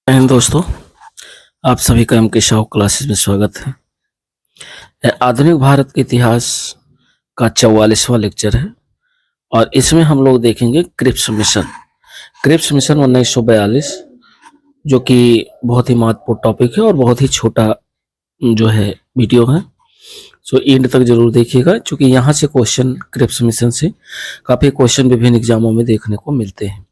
दोस्तों, आप सभी का एम के शाह क्लासेस में स्वागत है। यह आधुनिक भारत के इतिहास का 44वां लेक्चर है और इसमें हम लोग देखेंगे क्रिप्स मिशन। क्रिप्स मिशन 1942 जो कि बहुत ही महत्वपूर्ण टॉपिक है और बहुत ही छोटा जो है वीडियो है, सो एंड तक जरूर देखिएगा, क्योंकि यहाँ से क्वेश्चन क्रिप्स मिशन से काफ़ी क्वेश्चन विभिन्न एग्जामों में देखने को मिलते हैं।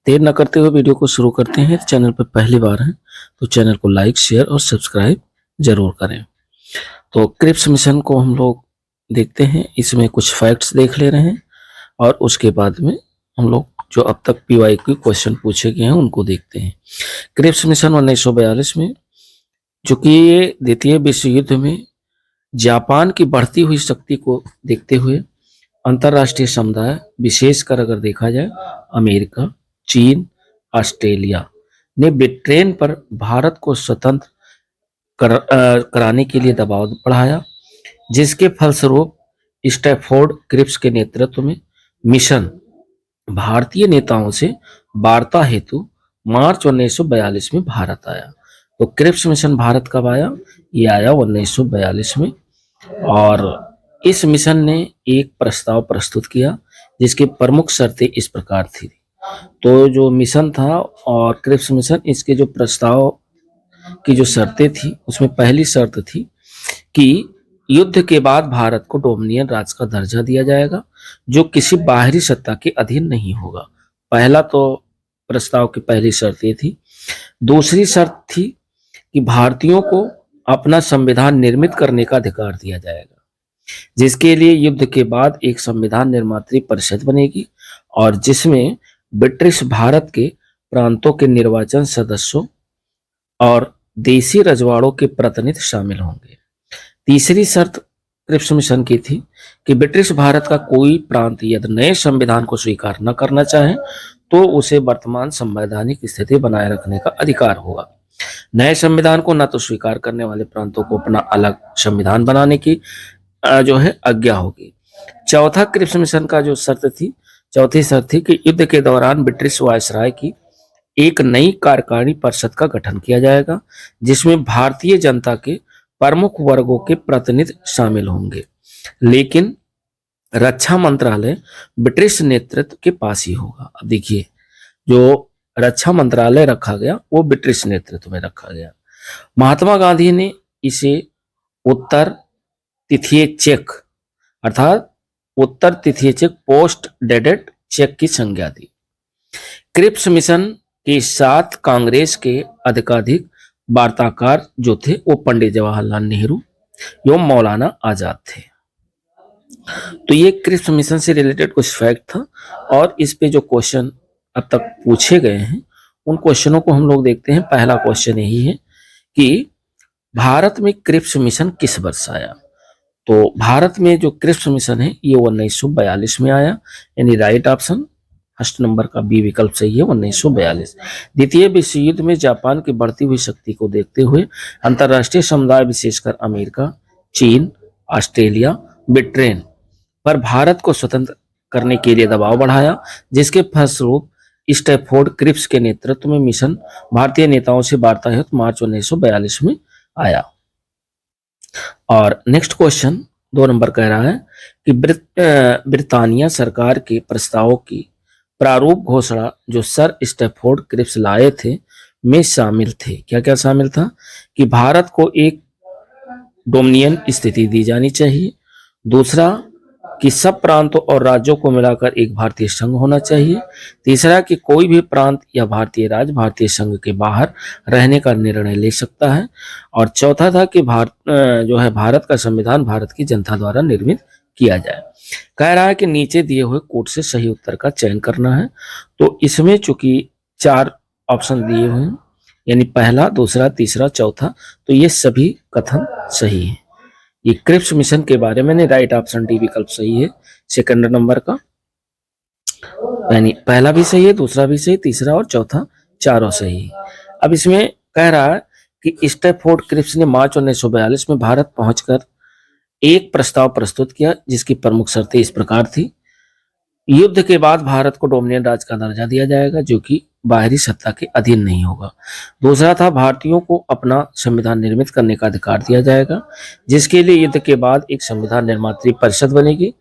देर न करते हुए वीडियो को शुरू करते हैं। चैनल पर पहली बार है तो चैनल को लाइक, शेयर और सब्सक्राइब जरूर करें। तो क्रिप्स मिशन को हम लोग देखते हैं, इसमें कुछ फैक्ट्स देख ले रहे हैं और उसके बाद में हम लोग जो अब तक PYQ क्वेश्चन पूछे गए हैं उनको देखते हैं। क्रिप्स मिशन 1942 में, चूंकि ये द्वितीय विश्व युद्ध में जापान की बढ़ती हुई शक्ति को देखते हुए अंतर्राष्ट्रीय समुदाय, विशेषकर अगर देखा जाए अमेरिका, चीन, ऑस्ट्रेलिया ने ब्रिटेन पर भारत को स्वतंत्र कराने के लिए दबाव बढ़ाया, जिसके फलस्वरूप स्टैफोर्ड क्रिप्स के नेतृत्व में मिशन भारतीय नेताओं से वार्ता हेतु मार्च 1942 में भारत आया। तो क्रिप्स मिशन भारत कब आया? ये आया 1942 में और इस मिशन ने एक प्रस्ताव प्रस्तुत किया जिसकी प्रमुख शर्तें इस प्रकार थी। तो जो मिशन था और क्रिप्स मिशन, इसके जो प्रस्ताव की जो शर्तें थी उसमें पहली शर्त थी कि युद्ध के बाद भारत को डोमिनियन राज्य का दर्जा दिया जाएगा जो किसी बाहरी सत्ता के अधीन नहीं होगा। पहला तो प्रस्ताव की पहली शर्त ये थी। दूसरी शर्त थी कि भारतीयों को अपना संविधान निर्मित करने का अधिकार दिया जाएगा, जिसके लिए युद्ध के बाद एक संविधान निर्मात्री परिषद बनेगी और जिसमें ब्रिटिश भारत के प्रांतों के निर्वाचन सदस्यों और देसी रजवाड़ों के प्रतिनिधि शामिल होंगे। तीसरी शर्त क्रिप्स मिशन की थी कि ब्रिटिश भारत का कोई प्रांत यदि नए संविधान को स्वीकार न करना चाहे तो उसे वर्तमान संवैधानिक स्थिति बनाए रखने का अधिकार होगा। नए संविधान को न तो स्वीकार करने वाले प्रांतों को अपना अलग संविधान बनाने की जो है आज्ञा होगी। चौथा क्रिप्स मिशन का जो चौथी शर्त थी कि युद्ध के दौरान ब्रिटिश वायसराय की एक नई कार्यकारिणी परिषद का गठन किया जाएगा जिसमें भारतीय जनता के प्रमुख वर्गों के प्रतिनिधि शामिल होंगे, लेकिन रक्षा मंत्रालय ब्रिटिश नेतृत्व के पास ही होगा। अब देखिए, जो रक्षा मंत्रालय रखा गया वो ब्रिटिश नेतृत्व में रखा गया। महात्मा गांधी ने इसे उत्तर तिथिय चेक अर्थात उत्तर तिथिय चेक पोस्ट डेटेड चेक की संज्ञा दी। क्रिप्स मिशन के साथ कांग्रेस के अधिकाधिक वार्ताकार जो थे वो पंडित जवाहरलाल नेहरू एवं मौलाना आजाद थे। तो ये क्रिप्स मिशन से रिलेटेड कुछ फैक्ट था और इस पे जो क्वेश्चन अब तक पूछे गए हैं उन क्वेश्चनों को हम लोग देखते हैं। पहला क्वेश्चन यही है कि भारत में क्रिप्स मिशन किस वर्ष आया? तो भारत में जो क्रिप्स मिशन है ये 1942 में आया, यानी राइट ऑप्शन फर्स्ट नंबर का बी विकल्प सही है, 1942। द्वितीय विश्व युद्ध में जापान की बढ़ती हुई शक्ति को देखते हुए अंतर्राष्ट्रीय समुदाय, विशेषकर अमेरिका, चीन, ऑस्ट्रेलिया, ब्रिटेन पर भारत को स्वतंत्र करने के लिए दबाव बढ़ाया, जिसके फलस्वरूप स्टैफोर्ड क्रिप्स के नेतृत्व में मिशन भारतीय नेताओं से वार्ता हेतु मार्च 1942 में आया। और नेक्स्ट क्वेश्चन 2 नंबर कह रहा है कि ब्रिटानिया सरकार के प्रस्तावों की प्रारूप घोषणा जो सर स्टैफोर्ड क्रिप्स लाए थे में शामिल थे। क्या क्या शामिल था? कि भारत को एक डोमिनियन स्थिति दी जानी चाहिए, दूसरा कि सब प्रांतों और राज्यों को मिलाकर एक भारतीय संघ होना चाहिए, तीसरा कि कोई भी प्रांत या भारतीय राज्य भारतीय संघ के बाहर रहने का निर्णय ले सकता है, और चौथा था कि भारत का संविधान भारत की जनता द्वारा निर्मित किया जाए। कह रहा है कि नीचे दिए हुए कोड से सही उत्तर का चयन करना है। तो इसमें चूंकि 4 ऑप्शन दिए हुए हैं, यानी पहला, दूसरा, तीसरा, चौथा, तो ये सभी कथन सही है। ये क्रिप्स मिशन के बारे में राइट ऑप्शन डी विकल्प सही है सेकंड नंबर का, यानी पहला भी सही है, दूसरा भी सही, तीसरा और चौथा चारों सही है। अब इसमें कह रहा है कि स्टैफोर्ड क्रिप्स ने मार्च 1942 में भारत पहुंचकर एक प्रस्ताव प्रस्तुत किया जिसकी प्रमुख शर्तें इस प्रकार थी। युद्ध के बाद भारत को डोमिनियन राज्य का दर्जा दिया जाएगा जो कि बाहरी सत्ता के अधीन नहीं होगा। दूसरा था भारतीयों को अपना संविधान निर्मित करने का अधिकार दिया जाएगा, जिसके लिए युद्ध के बाद एक संविधान निर्मात्री परिषद बनेगी।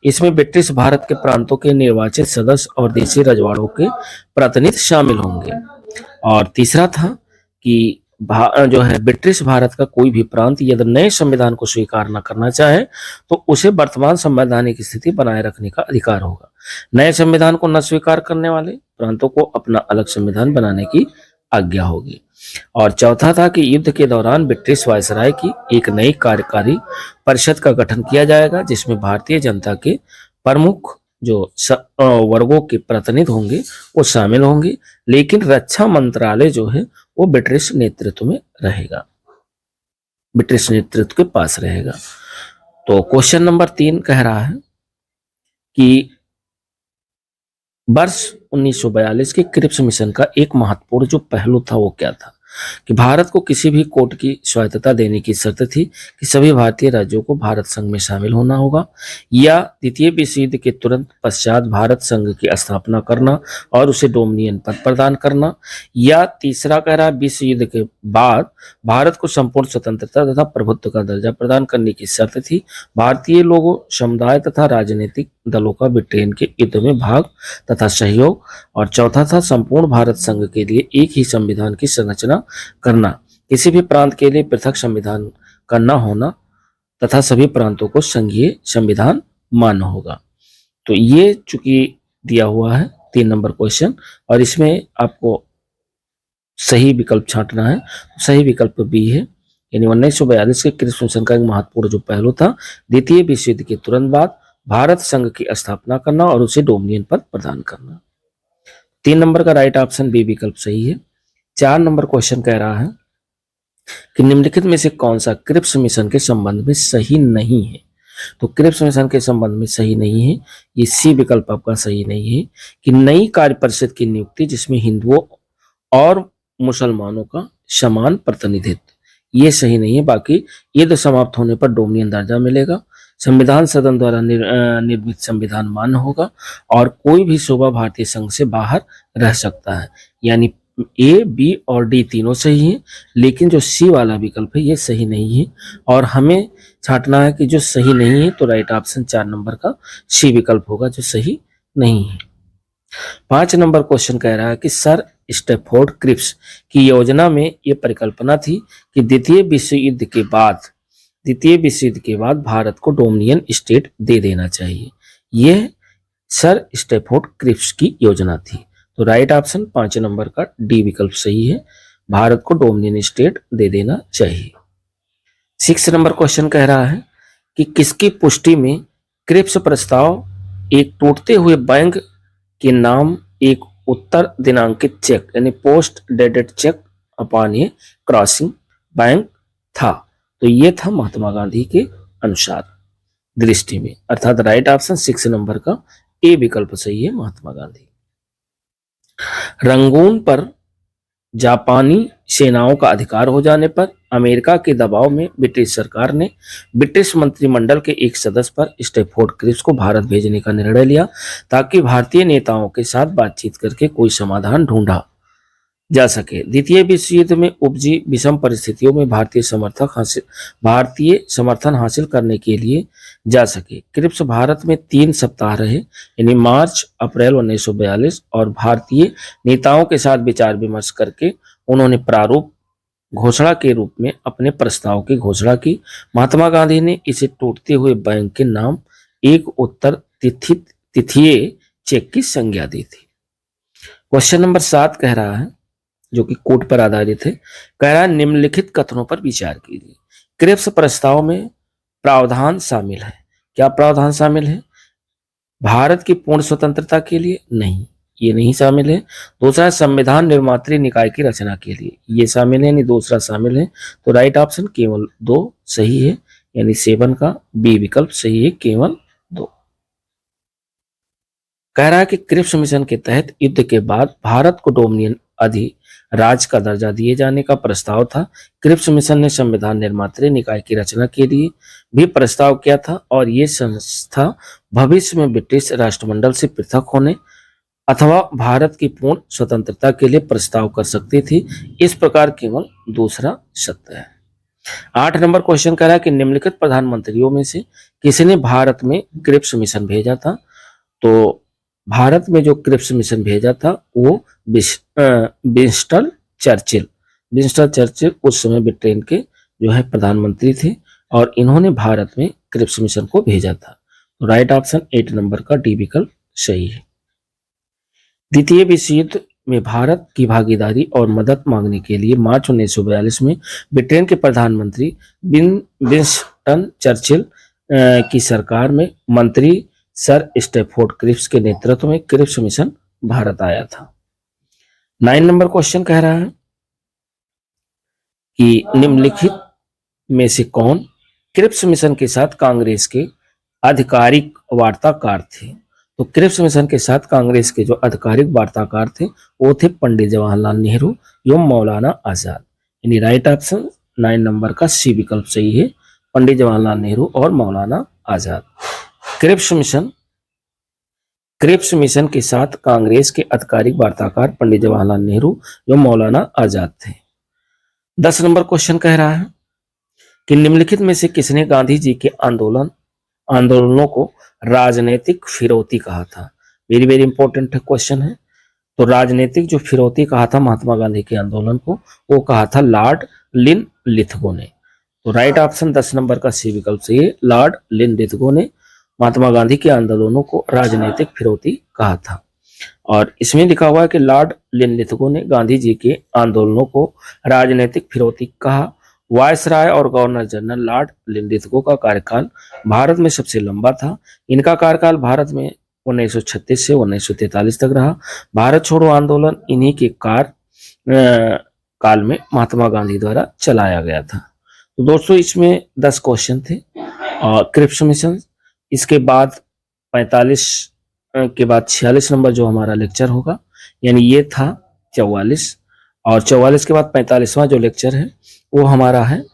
इसमें ब्रिटिश भारत के प्रांतों के निर्वाचित सदस्य और देशी रजवाड़ों के प्रतिनिधि शामिल होंगे। और तीसरा था कि जो है ब्रिटिश भारत का कोई भी प्रांत यदि नए संविधान को स्वीकार न करना चाहे तो उसे वर्तमान संवैधानिक स्थिति बनाए रखने का अधिकार होगा। नए संविधान को न स्वीकार करने वाले प्रांतों को अपना अलग संविधान बनाने की आज्ञा होगी। और चौथा था कि युद्ध के दौरान ब्रिटिश वायसराय की एक नई कार्यकारी परिषद का गठन किया जाएगा, जिसमें भारतीय जनता के प्रमुख जो वर्गों के प्रतिनिधि होंगे वो शामिल होंगे, लेकिन रक्षा मंत्रालय जो है वो ब्रिटिश नेतृत्व में रहेगा, ब्रिटिश नेतृत्व के पास रहेगा। तो क्वेश्चन नंबर 3 कह रहा है कि वर्ष 1942 के क्रिप्स मिशन का एक महत्वपूर्ण जो पहलू था वो क्या था, कि भारत को किसी भी कोर्ट की स्वायत्तता देने की शर्त थी कि सभी भारतीय राज्यों को भारत संघ में शामिल होना होगा, या द्वितीय विश्व युद्ध के तुरंत पश्चात भारत संघ की स्थापना करना और उसे डोमिनियन पद प्रदान करना, या तीसरा कह रहा विश्व युद्ध के बाद भारत को संपूर्ण स्वतंत्रता तथा प्रभुत्व का दर्जा प्रदान करने की शर्त थी। भारतीय लोगों, समुदाय तथा राजनीतिक दलों का ब्रिटेन के युद्ध में भाग तथा सहयोग। और चौथा था संपूर्ण भारत संघ के लिए एक ही संविधान की संरचना करना, किसी भी प्रांत के लिए पृथक संविधान का न होना तथा सभी प्रांतों को संघीय संविधान मान्य होगा। तो ये चूंकि दिया हुआ है 3 नंबर क्वेश्चन, और इसमें आपको सही विकल्प छांटना है। सही विकल्प बी है, यानी 1942 के क्रिप्स मिशन का एक महत्वपूर्ण जो पहलू था द्वितीय विश्व युद्ध के तुरंत बाद भारत संघ की स्थापना करना और उसे डोमिनियन पद प्रदान करना। 3 नंबर का राइट ऑप्शन बी विकल्प सही है। 4 नंबर क्वेश्चन कह रहा है कि निम्नलिखित में से कौन सा क्रिप्स मिशन के संबंध में सही नहीं है। तो क्रिप्स मिशन के संबंध में सही नहीं है, ये सी विकल्प आपका सही नहीं है, कि नई कार्य परिषद की नियुक्ति जिसमें हिंदुओं और मुसलमानों का समान प्रतिनिधित्व, ये सही नहीं है। बाकी युद्ध समाप्त होने पर डोमिनियन दर्जा मिलेगा, संविधान सदन द्वारा निर्मित संविधान मान्य होगा, और कोई भी सूबा भारतीय संघ से बाहर रह सकता है। यानी ए, बी और डी तीनों सही है, लेकिन जो सी वाला विकल्प है ये सही नहीं है, और हमें छांटना है कि जो सही नहीं है। तो राइट ऑप्शन 4 नंबर का सी विकल्प होगा जो सही नहीं है। 5 नंबर क्वेश्चन कह रहा है कि सर स्टैफोर्ड क्रिप्स की योजना में ये परिकल्पना थी कि द्वितीय विश्व युद्ध के बाद भारत को डोमिनियन स्टेट दे देना चाहिए। यह सर स्टैफोर्ड क्रिप्स की योजना थी। तो राइट ऑप्शन 5 नंबर का डी विकल्प सही है, भारत को डोमिनियन स्टेट दे देना चाहिए। 6 नंबर क्वेश्चन कह रहा है कि किसकी पुष्टि में क्रिप्स प्रस्ताव एक टूटते हुए बैंक के नाम एक उत्तर दिनांकित चेक यानी पोस्ट डेटेड चेक अपॉन ए क्रॉसिंग बैंक था। तो ये था महात्मा गांधी के अनुसार दृष्टि में, अर्थात राइट ऑप्शन 6 नंबर का ए विकल्प सही है, महात्मा गांधी। रंगून पर जापानी सेनाओं का अधिकार हो जाने पर अमेरिका के दबाव में ब्रिटिश सरकार ने ब्रिटिश मंत्रिमंडल के एक सदस्य पर स्टैफोर्ड क्रिप्स को भारत भेजने का निर्णय लिया, ताकि भारतीय नेताओं के साथ बातचीत करके कोई समाधान ढूंढा जा सके। द्वितीय विश्व युद्ध में उपजी विषम परिस्थितियों में भारतीय समर्थन हासिल करने के लिए जा सके। क्रिप्स भारत में 3 सप्ताह रहे, यानी मार्च अप्रैल 1942, और भारतीय नेताओं के साथ विचार विमर्श करके उन्होंने प्रारूप घोषणा के रूप में अपने प्रस्ताव की घोषणा की। महात्मा गांधी ने इसे टूटते हुए बैंक के नाम एक उत्तर तिथिये चेक की संज्ञा दी थी। क्वेश्चन नंबर 7 कह रहा है, जो कि कोर्ट पर आधारित है, कह रहा है निम्नलिखित कथनों पर विचार कीजिए। क्रिप्स प्रस्ताव में प्रावधान शामिल है। क्या प्रावधान शामिल है? भारत की पूर्ण स्वतंत्रता के लिए? नहीं, ये नहीं शामिल है। दूसरा, संविधान निर्मात्री निकाय की रचना के लिए, ये शामिल है, नहीं दूसरा शामिल है। तो राइट ऑप्शन केवल 2 सही है, यानी 7 का बी विकल्प सही है, केवल 2। कह रहा है कि क्रिप्स मिशन के तहत युद्ध के बाद भारत को डोमिनियन अधिराज का दर्जा दिए जाने का प्रस्ताव था। क्रिप्स मिशन ने संविधान निर्मात्री निकाय की रचना के लिए भी प्रस्ताव किया था, और ये संस्था भविष्य में ब्रिटिश राष्ट्रमंडल से पृथक होने अथवा भारत की पूर्ण स्वतंत्रता के लिए प्रस्ताव कर सकती थी। इस प्रकार केवल दूसरा सत्य है। 8 नंबर क्वेश्चन कह रहा है कि निम्नलिखित प्रधानमंत्रियों में से किसने भारत में क्रिप्स मिशन भेजा था। तो भारत में जो क्रिप्स मिशन भेजा था वो विंस्टन चर्चिल उस समय ब्रिटेन के जो है प्रधानमंत्री थे और इन्होंने भारत में क्रिप्स मिशन को भेजा था। तो राइट ऑप्शन 8 नंबर का डी विकल्प सही है। द्वितीय विश्व युद्ध में भारत की भागीदारी और मदद मांगने के लिए मार्च 1942 में ब्रिटेन के प्रधानमंत्री विंस्टन चर्चिल की सरकार में मंत्री सर स्टैफोर्ड क्रिप्स के नेतृत्व में क्रिप्स मिशन भारत आया था। 9 नंबर क्वेश्चन कह रहा है कि निम्नलिखित में से कौन क्रिप्स मिशन के साथ कांग्रेस के आधिकारिक वार्ताकार थे। तो क्रिप्स मिशन के साथ कांग्रेस के जो आधिकारिक वार्ताकार थे वो थे पंडित जवाहरलाल नेहरू एवं मौलाना आजाद। यानी राइट ऑप्शन 9 नंबर का सी विकल्प सही है, पंडित जवाहरलाल नेहरू और मौलाना आजाद। क्रिप्स मिशन के साथ कांग्रेस के आधिकारिक वार्ताकार पंडित जवाहरलाल नेहरू एवं मौलाना आजाद थे। 10 नंबर क्वेश्चन कह रहा है कि निम्नलिखित में से किसने गांधी जी के आंदोलनों को राजनीतिक फिरौती कहा था। वेरी वेरी इंपॉर्टेंट क्वेश्चन है। तो राजनीतिक जो फिरौती कहा था महात्मा गांधी के आंदोलन को, वो कहा था लॉर्ड लिनलिथगो ने। तो राइट ऑप्शन 10 नंबर का सी विकल्प सही है, लॉर्ड लिनलिथगो ने महात्मा गांधी के आंदोलनों को राजनीतिक फिरौती कहा था। और इसमें लिखा हुआ है कि लॉर्ड लिनलिथगो ने गांधी जी के आंदोलनों को राजनीतिक फिरौती कहा। वायसराय और गवर्नर जनरल लॉर्ड लिनलिथगो का कार्यकाल भारत में सबसे लंबा था। इनका कार्यकाल भारत में 1936 से 1943 तक रहा। भारत छोड़ो आंदोलन इन्हीं के काल में महात्मा गांधी द्वारा चलाया गया था। तो दोस्तों इसमें 10 क्वेश्चन थे और क्रिप्स मिशन। इसके बाद 45 के बाद 46 नंबर जो हमारा लेक्चर होगा, यानी ये था 44 और 44 के बाद 45वां जो लेक्चर है वो हमारा है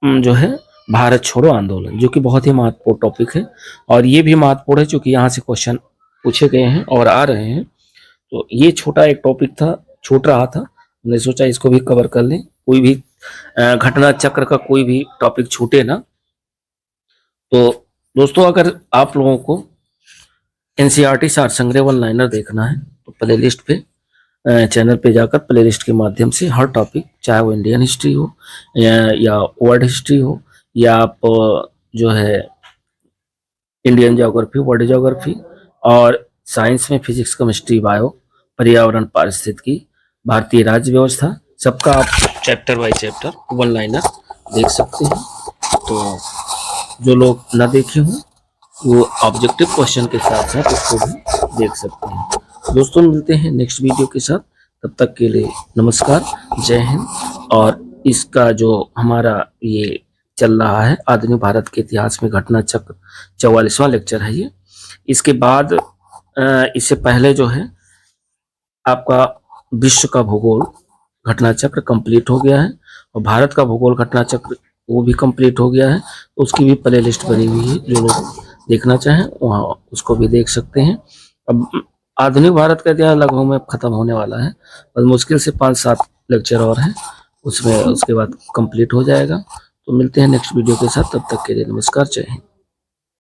जो है भारत छोड़ो आंदोलन, जो कि बहुत ही महत्वपूर्ण टॉपिक है। और ये भी महत्वपूर्ण है क्योंकि यहाँ से क्वेश्चन पूछे गए हैं और आ रहे हैं। तो ये छोटा एक टॉपिक था, छूट रहा था, हमने सोचा इसको भी कवर कर लें। कोई भी घटना चक्र का कोई भी टॉपिक छूटे ना। तो दोस्तों अगर आप लोगों को एनसीईआरटी सार संग्रह वन लाइनर देखना है तो प्लेलिस्ट पे चैनल पे जाकर प्लेलिस्ट के माध्यम से हर टॉपिक, चाहे वो इंडियन हिस्ट्री हो या वर्ल्ड हिस्ट्री हो या आप जो है इंडियन ज्योग्राफी, वर्ल्ड ज्योग्राफी और साइंस में फिजिक्स, केमिस्ट्री, बायो, पर्यावरण, पारिस्थितिकी, भारतीय राज्य व्यवस्था, सबका आप chapter by chapter one liner देख सकते हैं। तो जो लोग ना देखे हों वो ऑब्जेक्टिव क्वेश्चन के साथ साथ उसको भी देख सकते हैं। दोस्तों मिलते हैं नेक्स्ट वीडियो के साथ, तब तक के लिए नमस्कार, जय हिंद। और इसका जो हमारा ये चल रहा है आधुनिक भारत के इतिहास में घटना चक्र 44वां लेक्चर है ये। इसके बाद इससे पहले जो है आपका विश्व का भूगोल घटना चक्र कंप्लीट हो गया है और भारत का भूगोल घटना चक्र वो भी कंप्लीट हो गया है। उसकी भी प्ले लिस्ट बनी हुई है, जो लोग देखना चाहें वहाँ उसको भी देख सकते हैं। अब आधुनिक भारत का इतिहास लगभग में खत्म होने वाला है, बस मुश्किल से 5-7 लेक्चर और हैं, उसमें उसके बाद कंप्लीट हो जाएगा। तो मिलते हैं नेक्स्ट वीडियो के साथ, तब तक के लिए नमस्कार, जय हिंद।